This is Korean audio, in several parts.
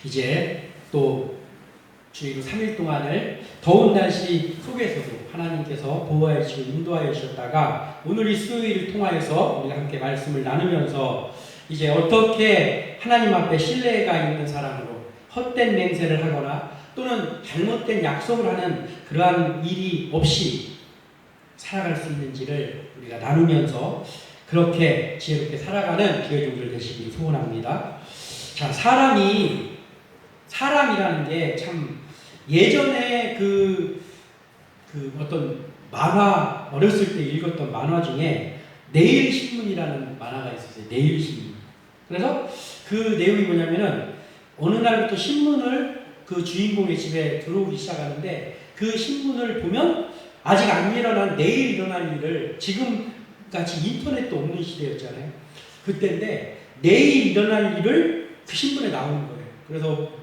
이제 또 주일 3일 동안을 더운 날씨 속에서도 하나님께서 보호하여 주시고 인도하여 주셨다가 오늘 이 수요일을 통하여서 우리가 함께 말씀을 나누면서 이제 어떻게 하나님 앞에 신뢰가 있는 사람으로 헛된 맹세를 하거나 또는 잘못된 약속을 하는 그러한 일이 없이 살아갈 수 있는지를 우리가 나누면서 그렇게 지혜롭게 살아가는 교회 종들 되시길 소원합니다. 자, 사람이라는 게 참 예전에 그 어떤 만화, 어렸을 때 읽었던 만화 중에 내일신문이라는 만화가 있었어요. 내일신문. 그래서 그 내용이 뭐냐면은 어느 날부터 신문을 그 주인공의 집에 들어오기 시작하는데 그 신문을 보면 아직 안 일어난 내일 일어날 일을 지금 같이 인터넷도 없는 시대였잖아요. 그때인데 내일 일어날 일을 그 신문에 나오는 거예요. 그래서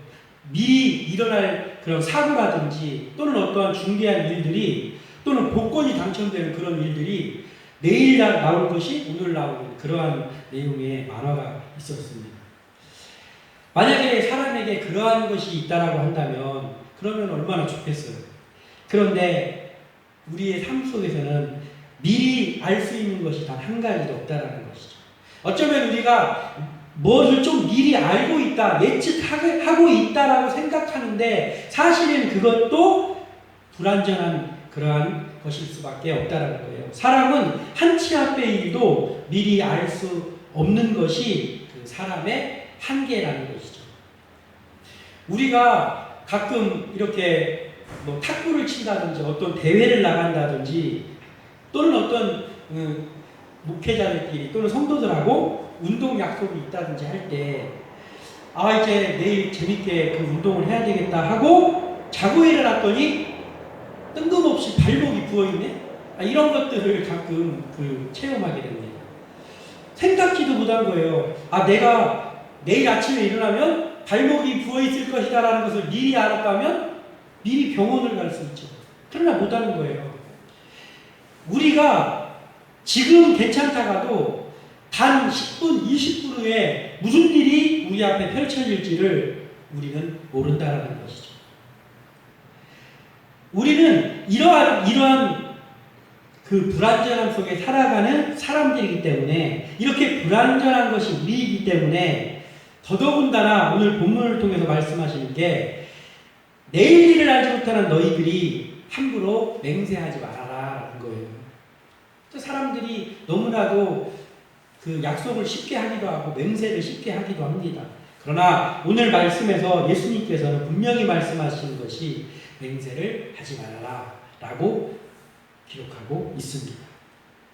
미리 일어날 그런 사고라든지 또는 어떠한 중대한 일들이 또는 복권이 당첨되는 그런 일들이 내일 나올 것이 오늘 나오는 그러한 내용의 만화가 있었습니다. 만약에 사람에게 그러한 것이 있다라고 한다면 그러면 얼마나 좋겠어요. 그런데 우리의 삶 속에서는 미리 알 수 있는 것이 단 한 가지도 없다라는 것이죠. 어쩌면 우리가 무엇을 좀 미리 알고 있다, 예측하고 있다라고 생각하는데 사실은 그것도 불완전한 그러한 것일 수밖에 없다라는 거예요. 사람은 한치 앞의 일도 미리 알 수 없는 것이 그 사람의 한계라는 것이죠. 우리가 가끔 이렇게 뭐 탁구를 친다든지 어떤 대회를 나간다든지 또는 어떤 목회자들끼리 또는 성도들하고 운동 약속이 있다든지 할 때 이제 내일 재밌게 그 운동을 해야 되겠다 하고 자고 일어났더니 뜬금없이 발목이 부어있네? 이런 것들을 가끔 체험하게 됩니다. 생각지도 못한 거예요. 내가 내일 아침에 일어나면 발목이 부어있을 것이다 라는 것을 미리 알았다면 미리 병원을 갈 수 있죠. 그러나 못하는 거예요. 우리가 지금 괜찮다가도 단 10분, 20분 후에 무슨 일이 우리 앞에 펼쳐질지를 우리는 모른다라는 것이죠. 우리는 이러한 그 불안전함 속에 살아가는 사람들이기 때문에 이렇게 불안전한 것이 우리이기 때문에 더더군다나 오늘 본문을 통해서 말씀하시는 게 내일 일을 알지 못하는 너희들이 함부로 맹세하지 말아라라는 거예요. 사람들이 너무나도 그 약속을 쉽게 하기도 하고 맹세를 쉽게 하기도 합니다. 그러나 오늘 말씀에서 예수님께서는 분명히 말씀하시는 것이 맹세를 하지 말아라 라고 기록하고 있습니다.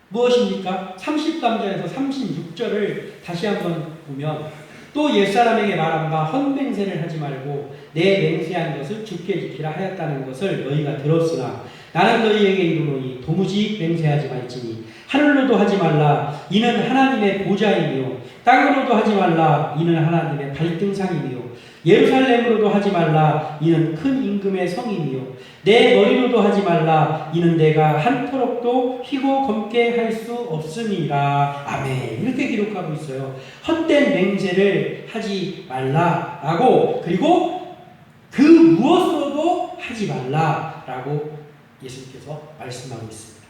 무엇입니까? 33절에서 36절을 다시 한번 보면 또 옛사람에게 말한 바 헛맹세를 하지 말고 내 맹세한 것을 주께 지키라 하였다는 것을 너희가 들었으나 나는 너희에게 이르노니 도무지 맹세하지 말지니 하늘로도 하지 말라 이는 하나님의 보좌이며 땅으로도 하지 말라 이는 하나님의 발등상이며 예루살렘으로도 하지 말라 이는 큰 임금의 성이며 내 머리로도 하지 말라 이는 내가 한토록도 희고 검게 할 수 없음이라. 아멘. 이렇게 기록하고 있어요. 헛된 맹세를 하지 말라라고 그리고 그 무엇으로도 하지 말라라고 예수님께서 말씀하고 있습니다.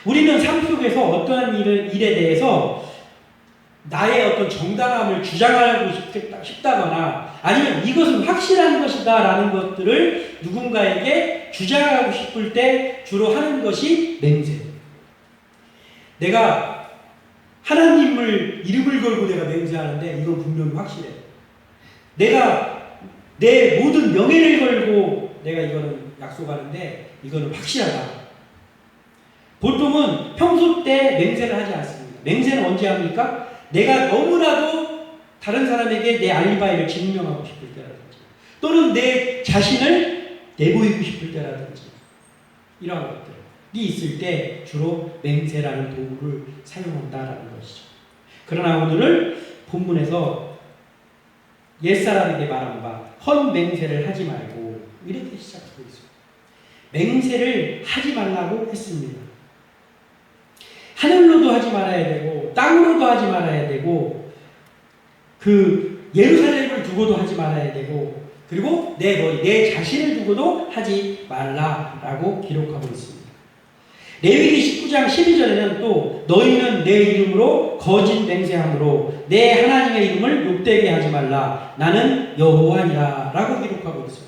우리는 삶 속에서 어떠한 일에 대해서 나의 어떤 정당함을 주장하고 싶다거나 아니면 이것은 확실한 것이다 라는 것들을 누군가에게 주장하고 싶을 때 주로 하는 것이 맹세. 내가 하나님을 이름을 걸고 내가 맹세하는데 이건 분명히 확실해. 내가 내 모든 명예를 걸고 내가 이거는 약속하는데 이거는 확실하다. 보통은 평소 때 맹세를 하지 않습니다. 맹세는 언제 합니까? 내가 너무나도 다른 사람에게 내 알리바이를 증명하고 싶을 때라든지 또는 내 자신을 내보이고 싶을 때라든지 이러한 것들이 있을 때 주로 맹세라는 도구를 사용한다라는 것이죠. 그러나 오늘은 본문에서 옛사람에게 말한 바 헛맹세를 하지 말고 이렇게 시작하고 있습니다. 맹세를 하지 말라고 했습니다. 하늘로도 하지 말아야 되고 땅으로도 하지 말아야 되고 그 예루살렘을 두고 두고도 하지 말아야 되고, 그리고 내 머리, 내 자신을 두고도 하지 말라라고 기록하고 있습니다. 레위기 19장 12절에는 또 너희는 내 이름으로 거짓 맹세함으로 내 하나님의 이름을 욕되게 하지 말라. 나는 여호와니라 라고 기록하고 있어요.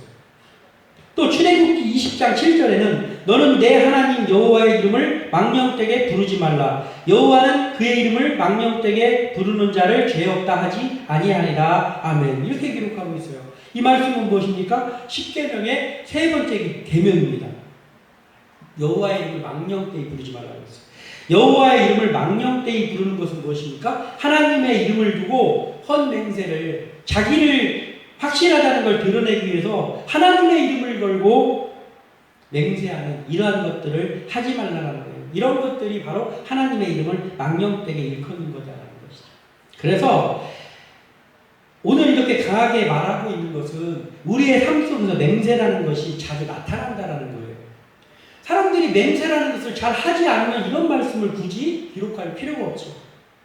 또 출애굽기 20장 7절에는 너는 내 하나님 여호와의 이름을 망령되게 부르지 말라. 여호와는 그의 이름을 망령되게 부르는 자를 죄 없다 하지 아니하리라. 아멘. 이렇게 기록하고 있어요. 이 말씀은 무엇입니까? 십계명의 세 번째 계명입니다. 여호와의 이름을 망령되이 부르지 말라고 했어요. 여호와의 이름을 망령되이 부르는 것은 무엇입니까? 하나님의 이름을 두고 헛맹세를, 자기를 확실하다는 걸 드러내기 위해서 하나님의 이름을 걸고 맹세하는 이러한 것들을 하지 말라는 거예요. 이런 것들이 바로 하나님의 이름을 망령되게 일컫는 거다라는 것이죠. 그래서 오늘 이렇게 강하게 말하고 있는 것은 우리의 삶 속에서 맹세라는 것이 자주 나타난다라는 거예요. 사람들이 맹세라는 것을 잘 하지 않으면 이런 말씀을 굳이 기록할 필요가 없죠.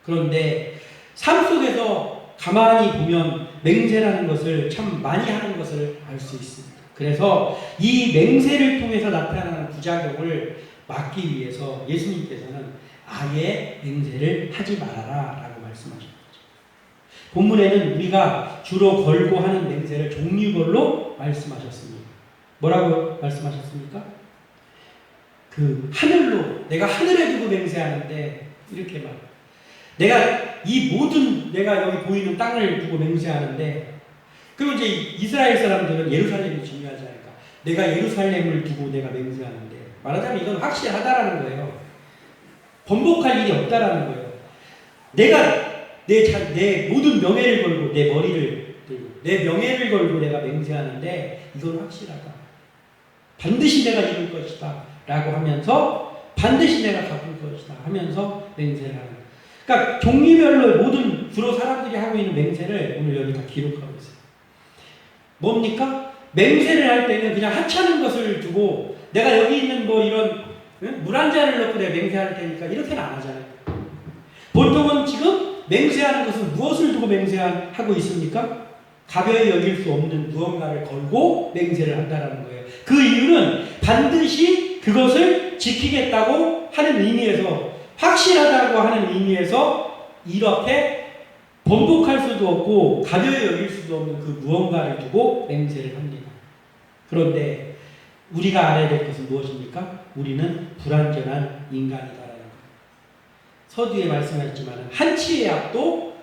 그런데 삶 속에서 가만히 보면 맹세라는 것을 참 많이 하는 것을 알 수 있습니다. 그래서 이 맹세를 통해서 나타나는 부작용을 막기 위해서 예수님께서는 아예 맹세를 하지 말아라 라고 말씀하신 거죠. 본문에는 우리가 주로 걸고 하는 맹세를 종류별로 말씀하셨습니다. 뭐라고 말씀하셨습니까? 그 하늘로, 내가 하늘에 두고 맹세하는데 이렇게 말, 내가 이 모든, 내가 여기 보이는 땅을 두고 맹세하는데, 그리고 이제 이스라엘 사람들은 예루살렘이 중요하지 않을까, 내가 예루살렘을 두고 내가 맹세하는데, 말하자면 이건 확실하다라는 거예요. 번복할 일이 없다라는 거예요. 내가 내 모든 명예를 걸고, 내 머리를 들고 내 명예를 걸고 내가 맹세하는데 이건 확실하다, 반드시 내가 이룰 것이다 라고 하면서, 반드시 내가 갚을 것이다 하면서 맹세를 하는 거예요. 그러니까 종류별로 모든 주로 사람들이 하고 있는 맹세를 오늘 여기 다 기록하고 있어요. 뭡니까? 맹세를 할 때는 그냥 하찮은 것을 두고 내가 여기 있는 뭐 이런 물 한 잔을 넣고 내가 맹세할 테니까 이렇게는 안 하잖아요. 보통은 지금 맹세하는 것은 무엇을 두고 맹세하고 있습니까? 가벼이 여길 수 없는 무언가를 걸고 맹세를 한다는 거예요. 그 이유는 반드시 그것을 지키겠다고 하는 의미에서, 확실하다고 하는 의미에서 이렇게 번복할 수도 없고 가벼이 여길 수도 없는 그 무언가를 두고 맹세를 합니다. 그런데 우리가 알아야 될 것은 무엇입니까? 우리는 불완전한 인간이다라는 거예요. 서두에 말씀하셨지만 한치의 앞도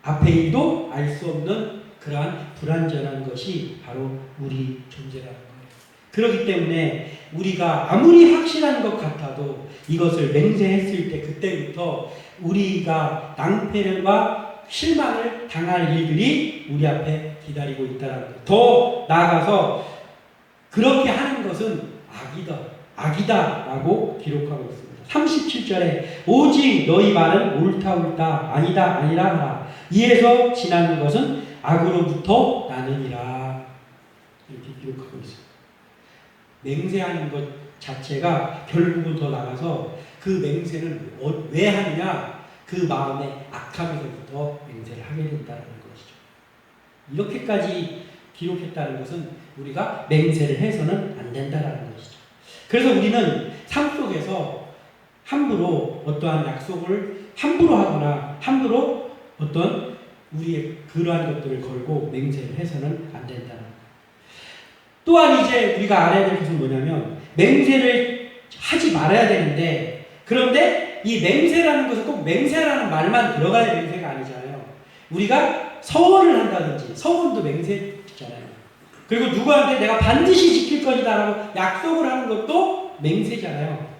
앞에 일도 알 수 없는 그러한 불완전한 것이 바로 우리 존재라는 거예요. 그렇기 때문에 우리가 아무리 확실한 것 같아도 이것을 맹세했을 때 그때부터 우리가 낭패와 실망을 당할 일들이 우리 앞에 기다리고 있다는 거예요. 더 나아가서 그렇게 하는 것은 악이다 라고 기록하고 있습니다. 37절에 오직 너희 말은 옳다 아니다 아니라 하라. 이에서 지나는 것은 악으로부터 나느니라. 이렇게 기록하고 있습니다. 맹세하는 것 자체가 결국은 더 나가서 그 맹세는 왜 하느냐, 그 마음의 악함에서부터 맹세를 하게 된다는 것이죠. 이렇게까지 기록했다는 것은 우리가 맹세를 해서는 안 된다는 것이죠. 그래서 우리는 삶 속에서 함부로 어떠한 약속을 함부로 하거나 함부로 어떤 우리의 그러한 것들을 걸고 맹세를 해서는 안 된다는 거예요. 또한 이제 우리가 알아야 될 것은 뭐냐면, 맹세를 하지 말아야 되는데, 그런데 이 맹세라는 것은 꼭 맹세라는 말만 들어가야 맹세가 아니잖아요. 우리가 서원을 한다든지, 서원도 맹세잖아요. 그리고 누구한테 내가 반드시 지킬 것이다라고 약속을 하는 것도 맹세잖아요.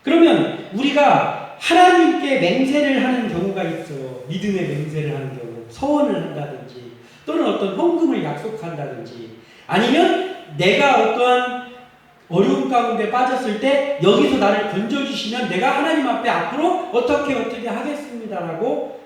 그러면 우리가 하나님께 맹세를 하는 경우가 있어요. 믿음의 맹세를 하는 경우, 서원을 한다든지, 또는 어떤 헌금을 약속한다든지, 아니면 내가 어떠한 어려움 가운데 빠졌을 때 여기서 나를 건져주시면 내가 하나님 앞에 앞으로 어떻게 하겠습니다라고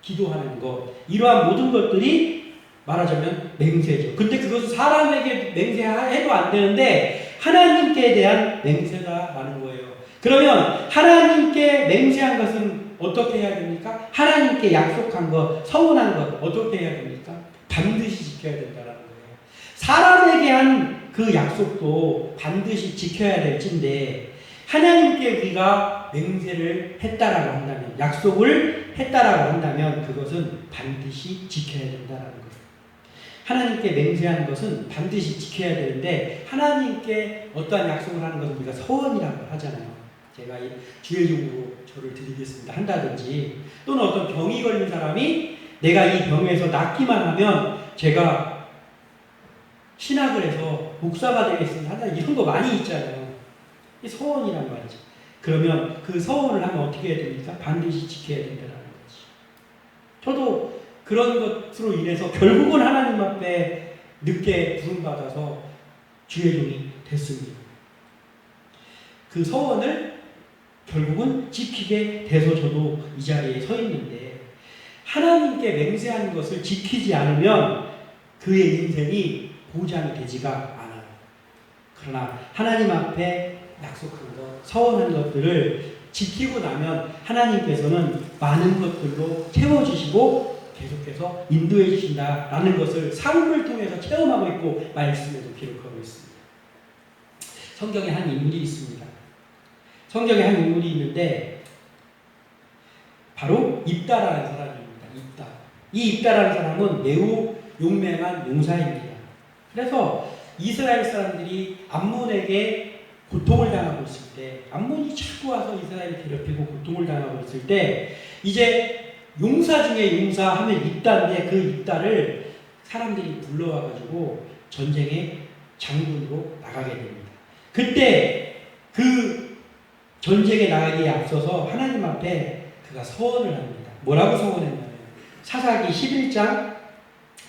기도하는 것, 이러한 모든 것들이 말하자면 맹세죠. 근데 그것은 사람에게 맹세해도 안 되는데 하나님께 대한 맹세다라는 거예요. 그러면 하나님께 맹세한 것은 어떻게 해야 됩니까? 하나님께 약속한 것, 서원한 것 어떻게 해야 됩니까? 반드시 지켜야 된다라는 거예요. 사람에게 한 그 약속도 반드시 지켜야 될진데 하나님께 우리가 맹세를 했다라고 한다면, 약속을 했다라고 한다면 그것은 반드시 지켜야 된다라는 거예요. 하나님께 맹세하는 것은 반드시 지켜야 되는데 하나님께 어떠한 약속을 하는 것은 우리가 서원이라고 하잖아요. 제가 이 주일종으로 저를 드리겠습니다 한다든지, 또는 어떤 병이 걸린 사람이 내가 이 병에서 낫기만 하면 제가 신학을 해서 목사가 되겠습니다 한다, 이런 거 많이 있잖아요. 이 서원이란 말이죠. 그러면 그 서원을 하면 어떻게 해야 됩니까? 반드시 지켜야 된다는 거지. 저도 그런 것으로 인해서 결국은 하나님 앞에 늦게 부름받아서 주의 종이 됐습니다. 그 서원을 결국은 지키게 돼서 저도 이 자리에 서 있는데, 하나님께 맹세하는 것을 지키지 않으면 그의 인생이 보장이 되지가 않아요. 그러나 하나님 앞에 약속한 것, 서원한 것들을 지키고 나면 하나님께서는 많은 것들로 채워주시고 계속해서 인도해 주신다라는 것을 삶을 통해서 체험하고 있고 말씀에도 기록하고 있습니다. 성경에 한 인물이 있습니다. 성경에 한 인물이 있는데 바로 입다라는 사람입니다. 입다. 이 입다라는 사람은 매우 용맹한 용사입니다. 그래서 이스라엘 사람들이 암몬에게 고통을 당하고 있을 때, 암몬이 자꾸 와서 이스라엘을 괴롭히고 고통을 당하고 있을 때, 이제 용사 중에 용사 하면 입다인데 그 입다를 사람들이 불러와가지고 전쟁의 장군으로 나가게 됩니다. 그때 그 전쟁에 나가기에 앞서서 하나님 앞에 그가 서원을 합니다. 뭐라고 서원했냐면 사사기 11장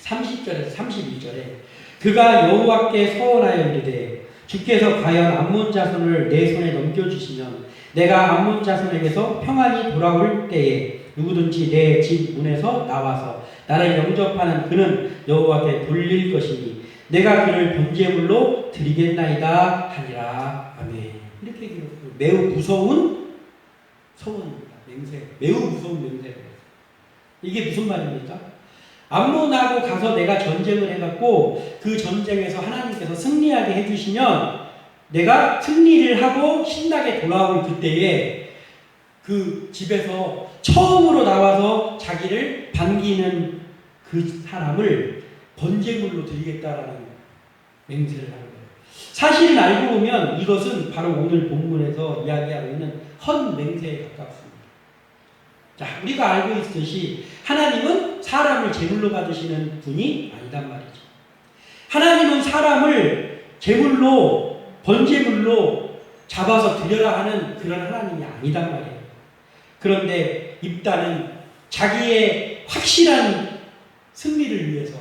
30절에서 31절에 그가 여호와께 서원하여 이르되 주께서 과연 암몬 자손을 내 손에 넘겨주시면 내가 암몬 자손에게서 평안히 돌아올 때에 누구든지 내 집 문에서 나와서 나를 영접하는 그는 여호와께 돌릴 것이니 내가 그를 번제물로 드리겠나이다 하니라. 아멘. 이렇게 기록해요. 매우 무서운 서원입니다. 맹세. 매우 무서운 맹세입니다. 이게 무슨 말입니까? 암몬하고 가서 내가 전쟁을 해갖고 그 전쟁에서 하나님께서 승리하게 해주시면 내가 승리를 하고 신나게 돌아올 그때에 그 집에서 처음으로 나와서 자기를 반기는 그 사람을 번제물로 드리겠다라는 맹세를 하는 거예요. 사실은 알고 보면 이것은 바로 오늘 본문에서 이야기하고 있는 헌맹세에 가깝습니다. 자, 우리가 알고 있듯이 하나님은 사람을 제물로 받으시는 분이 아니단 말이죠. 하나님은 사람을 제물로, 번제물로 잡아서 드려라 하는 그런 하나님이 아니단 말이에요. 그런데 입다는 자기의 확실한 승리를 위해서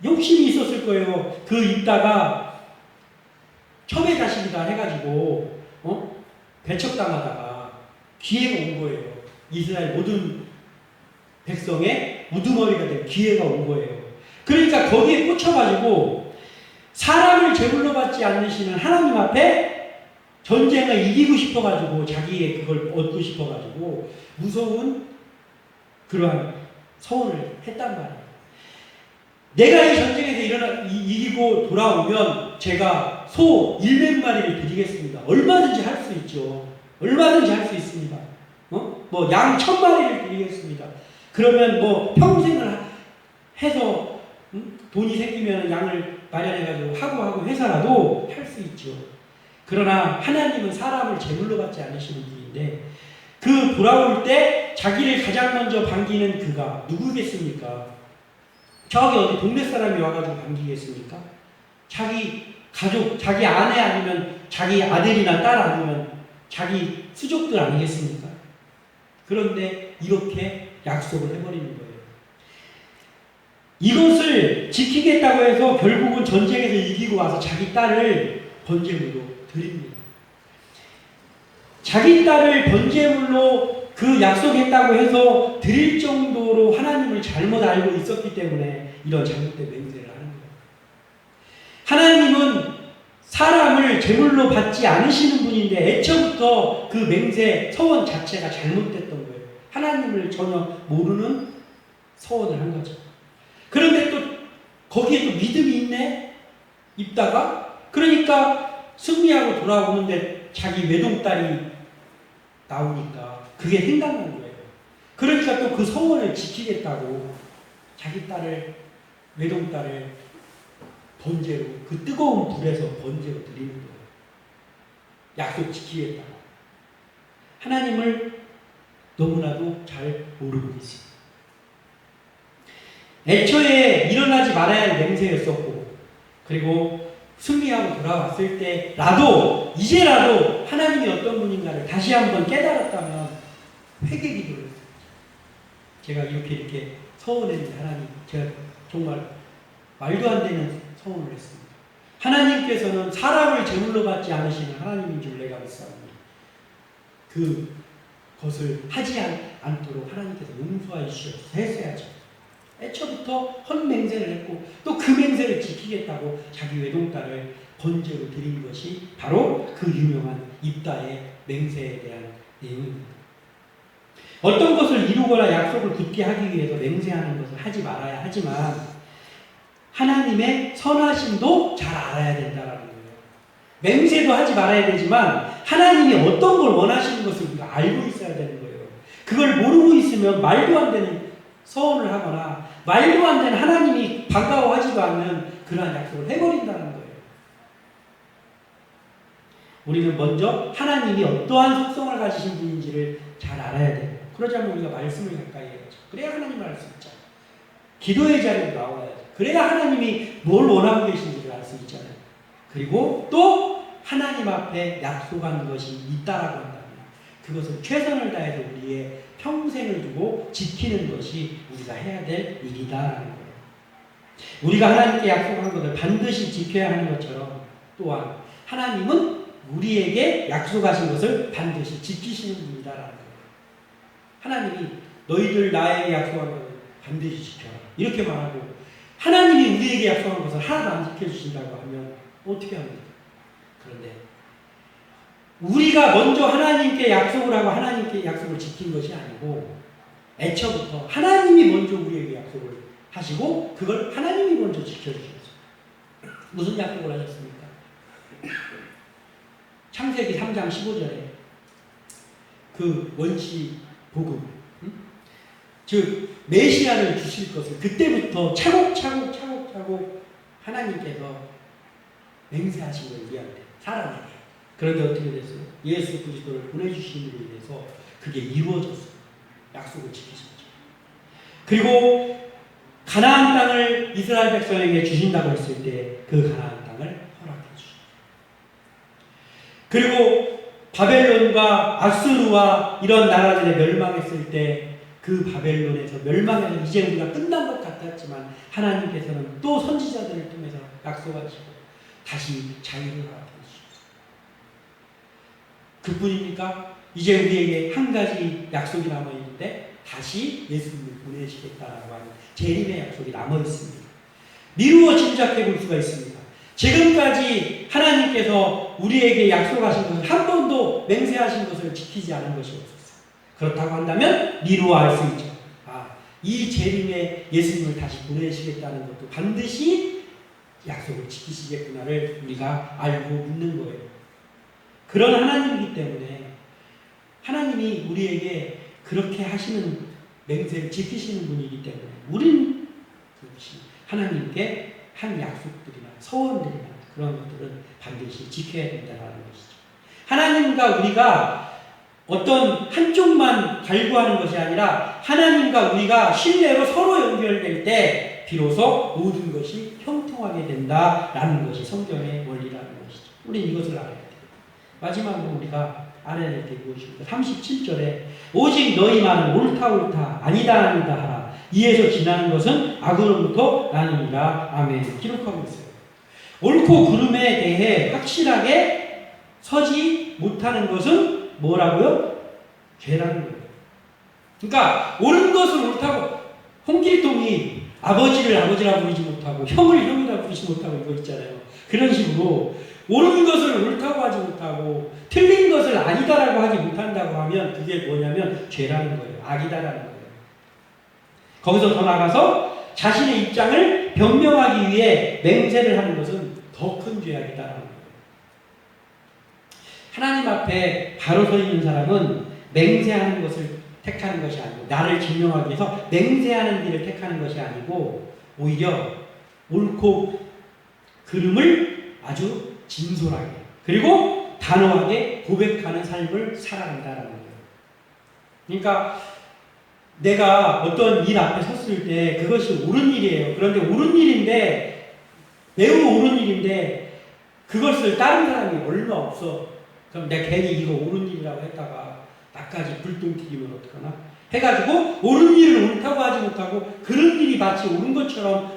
욕심이 있었을 거예요. 그 입다가 첩의 자식이다 해가지고 배척당하다가 기회가 온 거예요. 이스라엘 모든 백성의 우두머리가 된 기회가 온 거예요. 그러니까 거기에 꽂혀가지고 사람을 제물로 받지 않으시는 하나님 앞에 전쟁을 이기고 싶어가지고 자기의 그걸 얻고 싶어가지고 무서운 그러한 서원을 했단 말이에요. 내가 이 전쟁에서 이기고 돌아오면 제가 소 100마리를 드리겠습니다. 얼마든지 할 수 있죠. 얼마든지 할 수 있습니다. 뭐 양 1000마리를 드리겠습니다. 그러면 뭐 평생을 해서 돈이 생기면 양을 마련해가지고 하고 해서라도 할 수 있죠. 그러나 하나님은 사람을 제물로 받지 않으시는 분인데 그 돌아올 때 자기를 가장 먼저 반기는 그가 누구겠습니까? 저기 어디 동네 사람이 와가지고 반기겠습니까? 자기 가족, 자기 아내 아니면 자기 아들이나 딸 아니면 자기 수족들 아니겠습니까? 그런데 이렇게 약속을 해버리는 거예요. 이것을 지키겠다고 해서 결국은 전쟁에서 이기고 와서 자기 딸을 번제물로 드립니다. 자기 딸을 번제물로 그 약속했다고 해서 드릴 정도로 하나님을 잘못 알고 있었기 때문에 이런 잘못된 맹세를 하는 거예요. 하나님은 사람을 제물로 받지 않으시는 분인데 애초부터 그 맹세, 서원 자체가 잘못됐던 거예요. 하나님을 전혀 모르는 서원을 한 거죠. 그런데 또 거기에 또 믿음이 있네? 입다가? 그러니까 승리하고 돌아오는데 자기 외동딸이 나오니까 그게 생각난 거예요. 그러니까 또 그 서원을 지키겠다고 자기 딸을, 외동딸을 번제로, 그 뜨거운 불에서 번제로 드리는 거예요. 약속 지키겠다고. 하나님을 너무나도 잘 모르고 있습니다. 애초에 일어나지 말아야 할 맹세였었고, 그리고 승리하고 돌아왔을 때라도, 이제라도 하나님이 어떤 분인가를 다시 한번 깨달았다면 회개 기도를 했습니다. 제가 이렇게 서원했는데 하나님, 제가 정말 말도 안 되는 서원을 했습니다. 하나님께서는 사람을 제물로 받지 않으시는 하나님인 줄 내가 믿사오니 그것을 하지 않도록 하나님께서 용서해 주셔서 했어야죠. 애초부터 헛맹세를 했고 또 그 맹세를 지키겠다고 자기 외동딸을 번제로 드린 것이 바로 그 유명한 입다의 맹세에 대한 내용입니다. 어떤 것을 이루거나 약속을 굳게 하기 위해서 맹세하는 것을 하지 말아야 하지만 하나님의 선하심도 잘 알아야 된다는 거예요. 맹세도 하지 말아야 되지만 하나님이 어떤 걸 원하시는 것을 우리가 알고 있어야 되는 거예요. 그걸 모르고 있으면 말도 안 되는 서원을 하거나 말도 안 되는 하나님이 반가워하지도 않는 그러한 약속을 해버린다는 거예요. 우리는 먼저 하나님이 어떠한 속성을 가지신 분인지를 잘 알아야 돼요. 그러자면 우리가 말씀을 가까이 해야죠. 그래야 하나님을 알 수 있죠. 기도의 자리로 나와야죠. 그래야 하나님이 뭘 원하고 계신지를 알 수 있잖아요. 그리고 또 하나님 앞에 약속한 것이 있다라고 한다면 그것을 최선을 다해서 우리의 평생을 두고 지키는 것이 우리가 해야 될 일이다라는 거예요. 우리가 하나님께 약속한 것을 반드시 지켜야 하는 것처럼 또한 하나님은 우리에게 약속하신 것을 반드시 지키시는 분이다라는 거예요. 하나님이 너희들 나에게 약속한 것을 반드시 지켜라 이렇게 말하고 하나님이 우리에게 약속한 것을 하나도 안 지켜주신다고 하면 어떻게 합니까? 그런데 우리가 먼저 하나님께 약속을 하고 하나님께 약속을 지킨 것이 아니고 애초부터 하나님이 먼저 우리에게 약속을 하시고 그걸 하나님이 먼저 지켜주셨어요. 무슨 약속을 하셨습니까? 창세기 3장 15절에 그 원시 복음, 즉 메시아를 주실 것을 그때부터 차곡차곡 하나님께서 맹세하신 걸 우리한테 사람에게. 그런데 어떻게 됐어요? 예수 그리스도를 보내주심으로 인해서 그게 이루어졌어요. 약속을 지키셨죠. 그리고 가나안 땅을 이스라엘 백성에게 주신다고 했을 때 그 가나안 땅을 허락해 주셨죠. 그리고 바벨론과 아수르와 이런 나라들이 멸망했을 때 그 바벨론에서 멸망해서 이제 우리가 끝난 것 같았지만 하나님께서는 또 선지자들을 통해서 약속하시고 다시 자유를 허락해 주셨어요. 그뿐입니까? 이제 우리에게 한 가지 약속이 남아있는데 다시 예수님을 보내시겠다라고 하는 재림의 약속이 남아있습니다. 미루어 짐작해 볼 수가 있습니다. 지금까지 하나님께서 우리에게 약속하신 것을 한 번도 맹세하신 것을 지키지 않은 것이 없었어요. 그렇다고 한다면 미루어 알 수 있죠. 이 재림에 예수님을 다시 보내시겠다는 것도 반드시 약속을 지키시겠구나를 우리가 알고 믿는 거예요. 그런 하나님이기 때문에 하나님이 우리에게 그렇게 하시는 맹세를 지키시는 분이기 때문에 우리는 하나님께 한 약속들이나 서원들이나 그런 것들은 반드시 지켜야 된다는 것이죠. 하나님과 우리가 어떤 한쪽만 갈구하는 것이 아니라 하나님과 우리가 신뢰로 서로 연결될 때 비로소 모든 것이 형통하게 된다라는 것이 성경의 원리라는 것이죠. 우리는 이것을 알아야 돼요. 마지막으로 우리가 알아야 될 게 무엇입니까? 37절에 오직 너희만 옳다 아니다 하라. 이에서 지나는 것은 악으로부터 나느니라. 아멘. 기록하고 있어요. 옳고 그름에 대해 확실하게 서지 못하는 것은 뭐라고요? 죄라는 거예요. 그러니까 옳은 것을 옳다고 홍길동이 아버지를 아버지라 부르지 못하고 형을 형이라 부르지 못하고 이거 있잖아요. 그런 식으로 옳은 것을 옳다고 하지 못하고 틀린 것을 아니다라고 하지 못한다고 하면 그게 뭐냐면 죄라는 거예요. 악이다라는 거예요. 거기서 더 나가서 자신의 입장을 변명하기 위해 맹세를 하는 것은 더 큰 죄악이다라는 거예요. 하나님 앞에 바로 서 있는 사람은 맹세하는 것을 택하는 것이 아니고, 나를 증명하기 위해서 맹세하는 길을 택하는 것이 아니고, 오히려 옳고 그름을 아주 진솔하게 그리고 단호하게 고백하는 삶을 살아간다라는 거예요. 그러니까 내가 어떤 일 앞에 섰을 때 그것이 옳은 일이에요. 그런데 옳은 일인데, 매우 옳은 일인데 그것을 다른 사람이 얼마 없어. 그럼 내가 괜히 이거 옳은 일이라고 했다가 나까지 불똥 튀기면 어떡하나? 해가지고 옳은 일을 옳다고 하지 못하고 그런 일이 마치 옳은 것처럼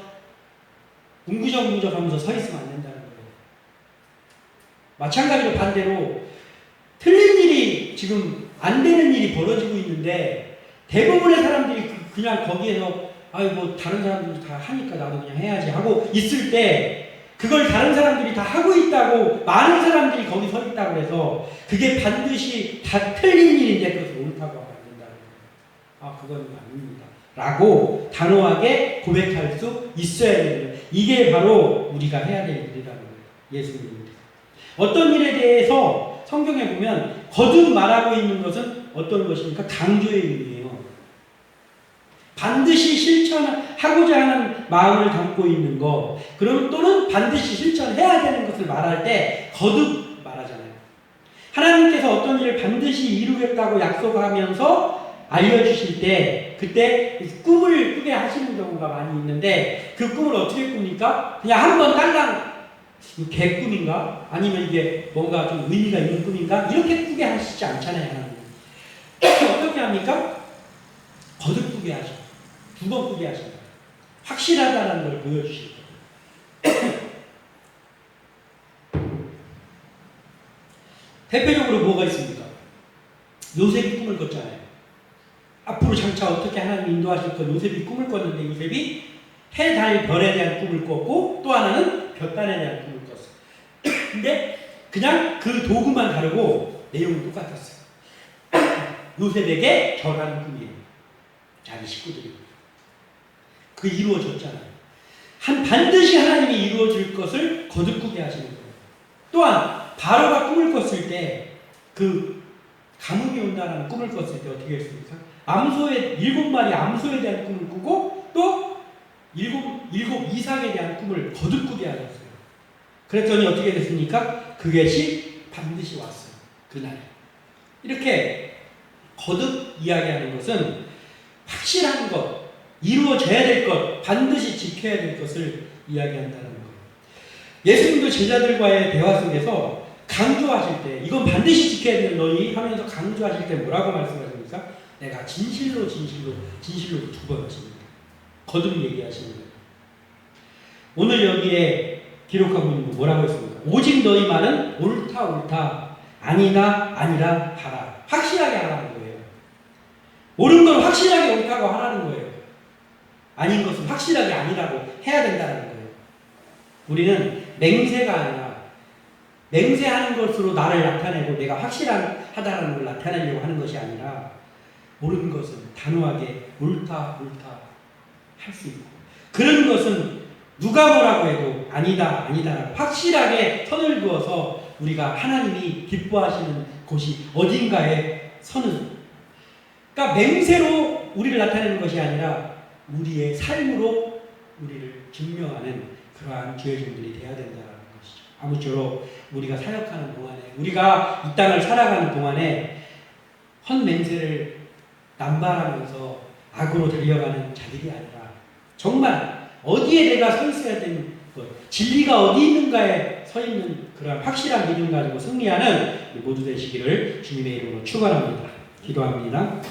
웅구적웅구적 하면서 서 있으면 안 된다는 거예요. 마찬가지로 반대로 틀린 일이 지금 안 되는 일이 벌어지고 있는데 대부분의 사람들이 그냥 거기에서 뭐 다른 사람들이 다 하니까 나도 그냥 해야지 하고 있을 때, 그걸 다른 사람들이 다 하고 있다고 많은 사람들이 거기 서 있다고 해서 그게 반드시 다 틀린 일인데 그것을 옳다고 하면 안 된다는 거예요. 그건 아닙니다 라고 단호하게 고백할 수 있어야 되는 거예요. 이게 바로 우리가 해야 될 일이라는 거예요. 예수님입니다. 어떤 일에 대해서 성경에 보면 거듭 말하고 있는 것은 어떤 것입니까? 강조의 의미예요. 반드시 실천하고자 하는 마음을 담고 있는 것, 그럼 또는 반드시 실천해야 되는 것을 말할 때 거듭 말하잖아요. 하나님께서 어떤 일을 반드시 이루겠다고 약속하면서 알려주실 때, 그때 꿈을 꾸게 하시는 경우가 많이 있는데, 그 꿈을 어떻게 꿉니까? 그냥 한번 딸랑 개꿈인가? 아니면 이게 뭔가 좀 의미가 있는 꿈인가? 이렇게 꾸게 하시지 않잖아요, 하나님. 어떻게 합니까? 거듭 꾸게 하셔. 두 번 꾸게 하신다. 확실하다는 걸 보여주실 거예요. 대표적으로 뭐가 있습니까? 요셉이 꿈을 꿨잖아요. 앞으로 장차 어떻게 하나님 인도하실 것, 요셉이 꿈을 꿨는데 요셉이 해, 달, 별에 대한 꿈을 꿨고 또 하나는 볕단에 대한 꿈을 꿨어요. 근데 그냥 그 도구만 다르고 내용은 똑같았어요. 요셉에게 절하는 꿈이에요. 자기 식구들이. 그 이루어졌잖아요. 반드시 하나님이 이루어질 것을 거듭꾸게 하시는 거예요. 또한 바로가 꿈을 꿨을 때 그 가뭄이 온다는 꿈을 꿨을 때 어떻게 했습니까? 암소의 7마리 암소에 대한 꿈을 꾸고 또 일곱 이삭에 대한 꿈을 거듭꾸게 하셨어요. 그랬더니 어떻게 됐습니까? 그것이 반드시 왔어요. 그날. 이렇게 거듭 이야기하는 것은 확실한 것, 이루어져야 될 것, 반드시 지켜야 될 것을 이야기한다는 거예요. 예수님도 제자들과의 대화 속에서 강조하실 때, 이건 반드시 지켜야 되는 너희 하면서 강조하실 때 뭐라고 말씀하십니까? 내가 진실로 두 번 하십니다. 거듭 얘기하시는 거예요. 오늘 여기에 기록하고 있는 거 뭐라고 했습니까? 오직 너희 말은 옳다 아니다 아니라 하라. 확실하게 하라는 거예요. 옳은 건 확실하게 옳다고 하라는 거예요. 아닌 것은 확실하게 아니라고 해야 된다는 거예요. 우리는 맹세가 아니라 맹세하는 것으로 나를 나타내고 내가 확실하다는 걸 나타내려고 하는 것이 아니라 옳은 것은 단호하게 옳다 할 수 있고, 그런 것은 누가 뭐라고 해도 아니다라고 확실하게 선을 그어서 우리가 하나님이 기뻐하시는 곳이 어딘가에 서는, 그러니까 맹세로 우리를 나타내는 것이 아니라 우리의 삶으로 우리를 증명하는 그러한 기회종들이 되어야 된다는 것이죠. 아무쪼록 우리가 사역하는 동안에, 우리가 이 땅을 살아가는 동안에 헛맹세를 남발하면서 악으로 달려가는 자들이 아니라 정말 어디에 내가 서 있어야 되는 것, 진리가 어디 있는가에 서 있는 그런 확실한 믿음 가지고 승리하는 모두 되시기를 주님의 이름으로 축원합니다. 기도합니다.